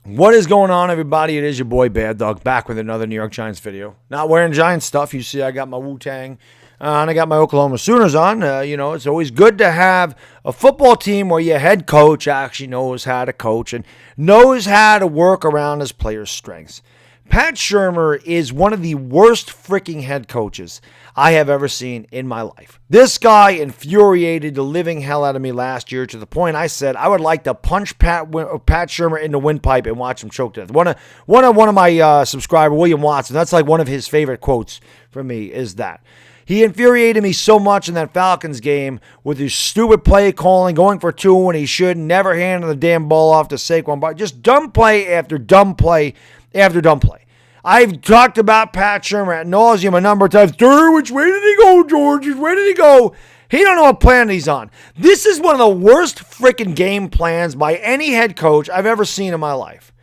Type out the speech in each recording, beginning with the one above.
What is going on, everybody? It is your boy Baddog back with another New York Giants video. Not wearing Giants stuff. You see, I got my Wu-Tang and I got my Oklahoma Sooners on. It's always good to have a football team where your head coach actually knows how to coach and knows how to work around his players' strengths. Pat Shurmur is one of the worst freaking head coaches I have ever seen in my life. This guy infuriated the living hell out of me last year to the point I said I would like to punch Pat Shurmur in the windpipe and watch him choke to death. One of my subscriber, William Watson, that's like one of his favorite quotes from me is that. He infuriated me so much in that Falcons game with his stupid play calling, going for two when he should, never handing the damn ball off to Saquon Barkley. Just dumb play after dumb play after dumb play. I've talked about Pat Shurmur ad nauseum a number of times. Which way did he go, George? Which way did he go? He don't know what plan he's on. This is one of the worst freaking game plans by any head coach I've ever seen in my life.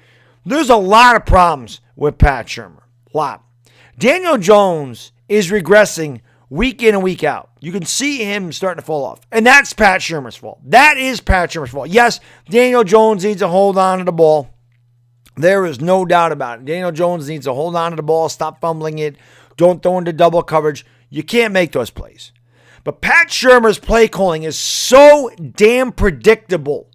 There's a lot of problems with Pat Shurmur. A lot. Daniel Jones is regressing week in and week out. You can see him starting to fall off. And that's Pat Shurmur's fault. That is Pat Shurmur's fault. Yes, Daniel Jones needs to hold on to the ball. There is no doubt about it. Daniel Jones needs to hold on to the ball, stop fumbling it, don't throw into double coverage. You can't make those plays. But Pat Shurmur's play calling is so damn predictable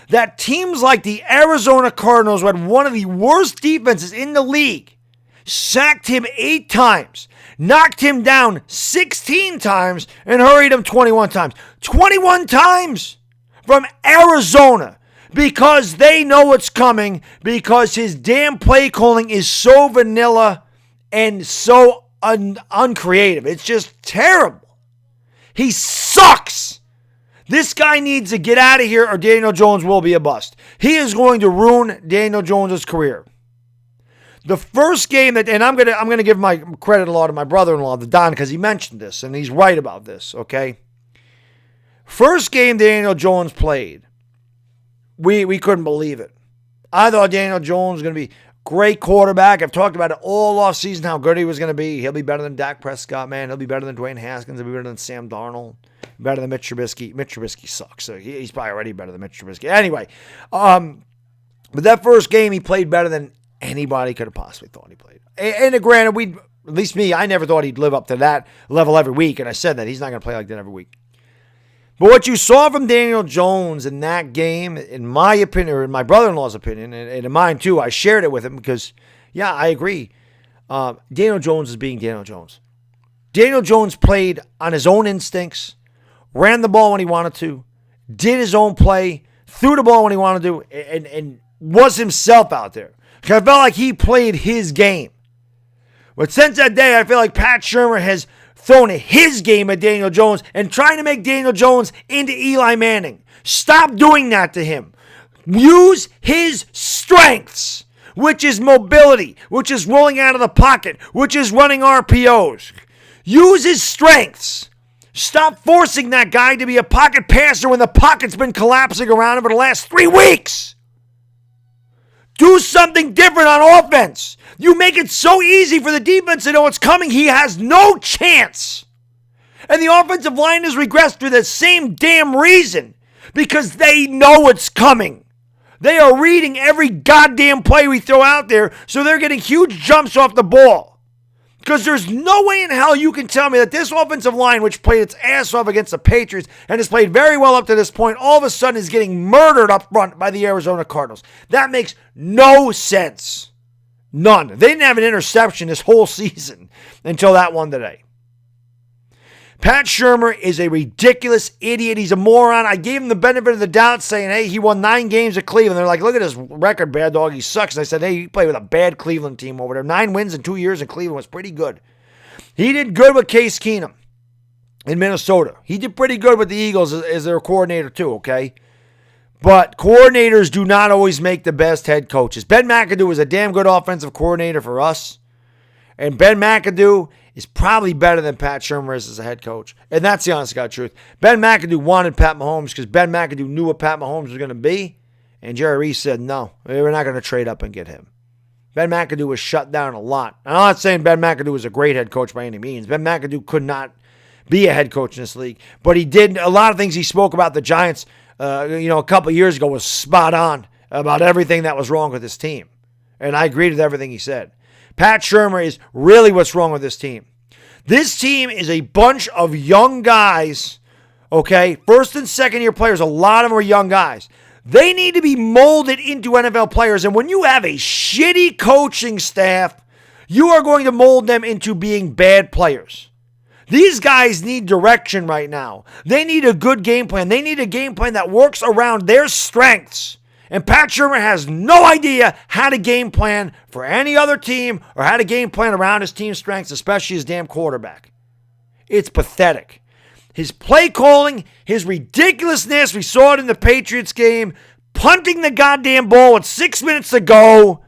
that teams like the Arizona Cardinals, who had one of the worst defenses in the league, sacked him 8 times, knocked him down 16 times, and hurried him 21 times. 21 times from Arizona. Because they know what's coming, because his damn play calling is so vanilla and so uncreative. It's just terrible. He sucks. This guy needs to get out of here or Daniel Jones will be a bust. He is going to ruin Daniel Jones' career. The first game and I'm gonna give my credit a lot to my brother-in-law, the Don, because he mentioned this and he's right about this, okay? First game Daniel Jones played. We couldn't believe it. I thought Daniel Jones was going to be a great quarterback. I've talked about it all offseason, how good he was going to be. He'll be better than Dak Prescott, man. He'll be better than Dwayne Haskins. He'll be better than Sam Darnold. Better than Mitch Trubisky. Mitch Trubisky sucks, so he's probably already better than Mitch Trubisky. Anyway, but that first game, he played better than anybody could have possibly thought he played. And granted, at least me, I never thought he'd live up to that level every week, and I said that. He's not going to play like that every week. But what you saw from Daniel Jones in that game, in my opinion, or in my brother-in-law's opinion, and in mine too, I shared it with him because, yeah, I agree. Daniel Jones is being Daniel Jones. Daniel Jones played on his own instincts, ran the ball when he wanted to, did his own play, threw the ball when he wanted to, and was himself out there. Because I felt like he played his game. But since that day, I feel like Pat Shurmur has throwing his game at Daniel Jones and trying to make Daniel Jones into Eli Manning. Stop doing that to him. Use his strengths, which is mobility, which is rolling out of the pocket, which is running RPOs. Use his strengths. Stop forcing that guy to be a pocket passer when the pocket's been collapsing around him for the last 3 weeks. Do something different on offense. You make it so easy for the defense to know what's coming. He has no chance. And the offensive line has regressed for the same damn reason. Because they know what's coming. They are reading every goddamn play we throw out there, so they're getting huge jumps off the ball. Because there's no way in hell you can tell me that this offensive line, which played its ass off against the Patriots and has played very well up to this point, all of a sudden is getting murdered up front by the Arizona Cardinals. That makes no sense. None. They didn't have an interception this whole season until that one today. Pat Shurmur is a ridiculous idiot. He's a moron. I gave him the benefit of the doubt saying, hey, he won 9 games at Cleveland. They're like, look at his record, Baddog. He sucks. And I said, hey, he played with a bad Cleveland team over there. 9 wins in 2 years in Cleveland was pretty good. He did good with Case Keenum in Minnesota. He did pretty good with the Eagles as their coordinator too, okay? But coordinators do not always make the best head coaches. Ben McAdoo was a damn good offensive coordinator for us. And Ben McAdoo is probably better than Pat Shurmur is as a head coach. And that's the honest to God truth. Ben McAdoo wanted Pat Mahomes because Ben McAdoo knew what Pat Mahomes was going to be. And Jerry Reese said, no, we're not going to trade up and get him. Ben McAdoo was shut down a lot. I'm not saying Ben McAdoo was a great head coach by any means. Ben McAdoo could not be a head coach in this league. But he did a lot of things he spoke about the Giants, a couple of years ago was spot on about everything that was wrong with this team. And I agreed with everything he said. Pat Shurmur is really what's wrong with this team. This team is a bunch of young guys, okay? First and second year players, a lot of them are young guys. They need to be molded into NFL players. And when you have a shitty coaching staff, you are going to mold them into being bad players. These guys need direction right now. They need a good game plan. They need a game plan that works around their strengths. And Pat Shurmur has no idea how to game plan for any other team or how to game plan around his team's strengths, especially his damn quarterback. It's pathetic. His play calling, his ridiculousness, we saw it in the Patriots game, punting the goddamn ball with 6 minutes to go,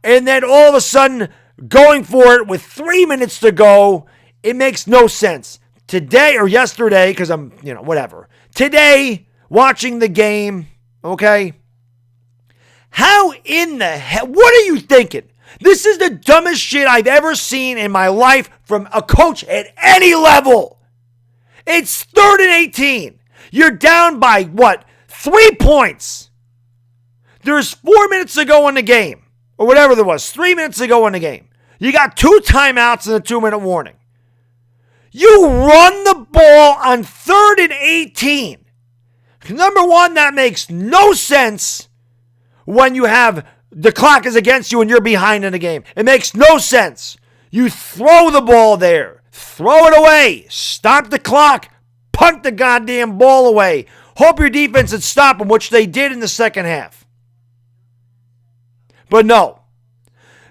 and then all of a sudden going for it with 3 minutes to go. It makes no sense. Today or yesterday, because I'm, whatever. Today, watching the game, okay? How in the hell, what are you thinking? This is the dumbest shit I've ever seen in my life from a coach at any level. It's 3rd and 18. You're down by, 3 points. There's 4 minutes to go in the game. Or whatever there was, 3 minutes to go in the game. You got 2 timeouts and a 2-minute warning. You run the ball on 3rd and 18. Number one, that makes no sense when you have the clock is against you and you're behind in the game. It makes no sense. You throw the ball there. Throw it away. Stop the clock. Punt the goddamn ball away. Hope your defense would stop them, which they did in the second half. But no.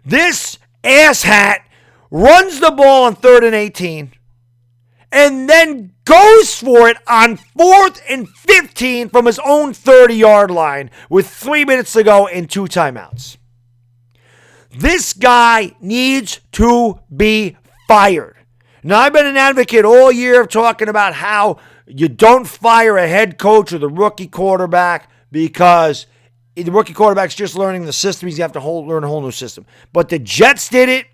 This asshat runs the ball on 3rd and 18 and then goes for it on 4th and 15 from his own 30-yard line with 3 minutes to go and 2 timeouts. This guy needs to be fired. Now, I've been an advocate all year of talking about how you don't fire a head coach or the rookie quarterback because the rookie quarterback's just learning the system. He's going to have to learn a whole new system. But the Jets did it.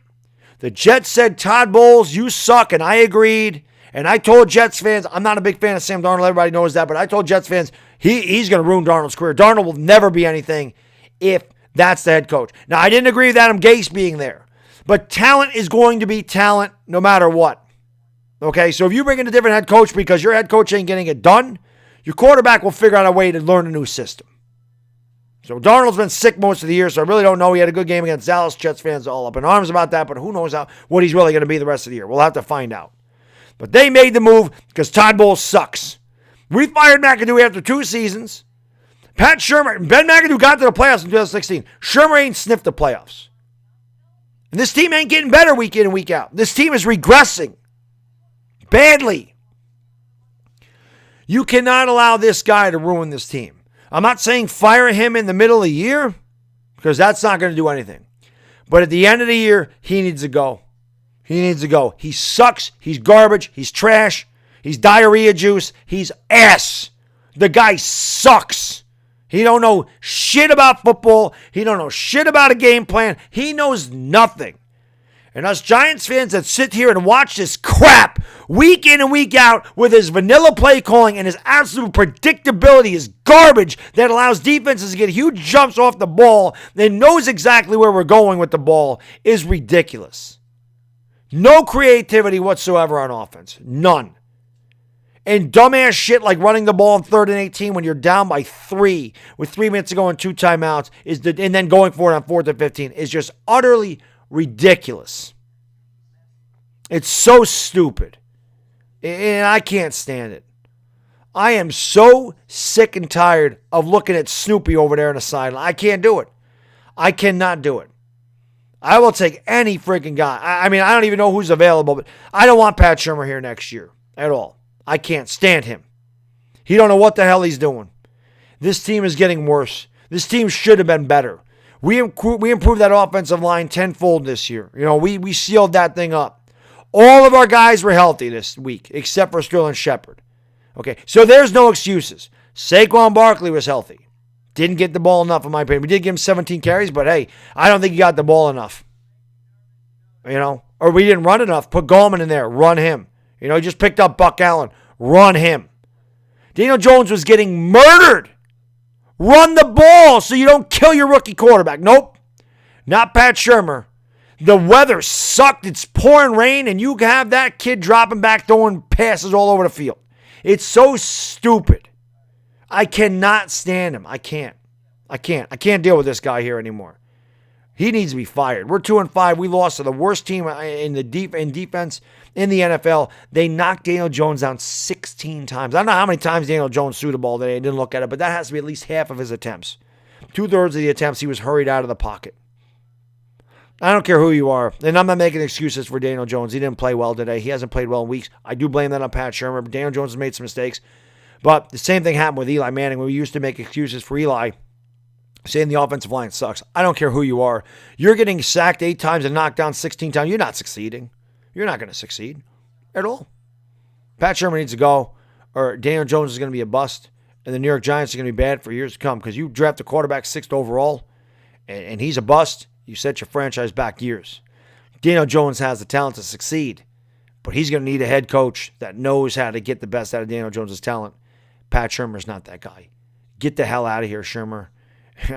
The Jets said, Todd Bowles, you suck, and I agreed. And I told Jets fans, I'm not a big fan of Sam Darnold. Everybody knows that. But I told Jets fans, he's going to ruin Darnold's career. Darnold will never be anything if that's the head coach. Now, I didn't agree with Adam Gase being there. But talent is going to be talent no matter what. Okay, so if you bring in a different head coach because your head coach ain't getting it done, your quarterback will figure out a way to learn a new system. So Darnold's been sick most of the year, so I really don't know. He had a good game against Dallas. Jets fans all up in arms about that, but who knows what he's really going to be the rest of the year. We'll have to find out. But they made the move because Todd Bowles sucks. We fired McAdoo after 2 seasons. Ben McAdoo got to the playoffs in 2016. Shurmur ain't sniffed the playoffs. And this team ain't getting better week in and week out. This team is regressing badly. You cannot allow this guy to ruin this team. I'm not saying fire him in the middle of the year because that's not going to do anything. But at the end of the year, he needs to go. He needs to go. He sucks. He's garbage. He's trash. He's diarrhea juice. He's ass. The guy sucks. He don't know shit about football. He don't know shit about a game plan. He knows nothing. And us Giants fans that sit here and watch this crap week in and week out with his vanilla play calling and his absolute predictability, his garbage that allows defenses to get huge jumps off the ball and knows exactly where we're going with the ball is ridiculous. No creativity whatsoever on offense. None. And dumbass shit like running the ball on 3rd and 18 when you're down by 3 with 3 minutes to go and 2 timeouts and then going for it on 4th and 15 is just utterly ridiculous. It's so stupid. And I can't stand it. I am so sick and tired of looking at Snoopy over there on the sideline. I can't do it. I cannot do it. I will take any freaking guy. I mean, I don't even know who's available, but I don't want Pat Shurmur here next year at all. I can't stand him. He don't know what the hell he's doing. This team is getting worse. This team should have been better. We improved that offensive line tenfold this year. We sealed that thing up. All of our guys were healthy this week, except for Sterling Shepard. Okay, so there's no excuses. Saquon Barkley was healthy. Didn't get the ball enough, in my opinion. We did give him 17 carries, but hey, I don't think he got the ball enough. Or we didn't run enough. Put Gallman in there. Run him. You know, he just picked up Buck Allen. Run him. Daniel Jones was getting murdered. Run the ball so you don't kill your rookie quarterback. Nope. Not Pat Shurmur. The weather sucked. It's pouring rain, and you have that kid dropping back, throwing passes all over the field. It's so stupid. I cannot stand him. I can't deal with this guy here anymore. He needs to be fired. We're 2-5. We lost to the worst team in defense in the NFL. They knocked Daniel Jones down 16 times. I don't know how many times Daniel Jones threw the ball today. I didn't look at it, but that has to be at least half of his attempts. 2/3 of the attempts, he was hurried out of the pocket. I don't care who you are. And I'm not making excuses for Daniel Jones. He didn't play well today. He hasn't played well in weeks. I do blame that on Pat Shurmur. But Daniel Jones has made some mistakes. But the same thing happened with Eli Manning. We used to make excuses for Eli, saying the offensive line sucks. I don't care who you are. You're getting sacked 8 times and knocked down 16 times. You're not succeeding. You're not going to succeed at all. Pat Shurmur needs to go, or Daniel Jones is going to be a bust, and the New York Giants are going to be bad for years to come because you draft a quarterback 6th overall, and he's a bust. You set your franchise back years. Daniel Jones has the talent to succeed, but he's going to need a head coach that knows how to get the best out of Daniel Jones' talent. Pat Shurmur's not that guy. Get the hell out of here, Shurmur.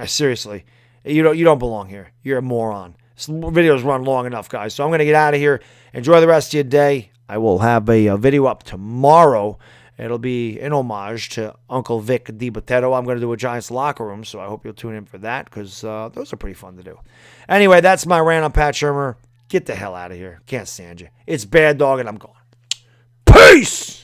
Seriously, you don't belong here. You're a moron. This video's run long enough, guys. So I'm going to get out of here. Enjoy the rest of your day. I will have a video up tomorrow. It'll be an homage to Uncle Vic DiBotetto. I'm going to do a Giants locker room, so I hope you'll tune in for that because those are pretty fun to do. Anyway, that's my rant on Pat Shurmur. Get the hell out of here. Can't stand you. It's Baddog, and I'm gone. Peace!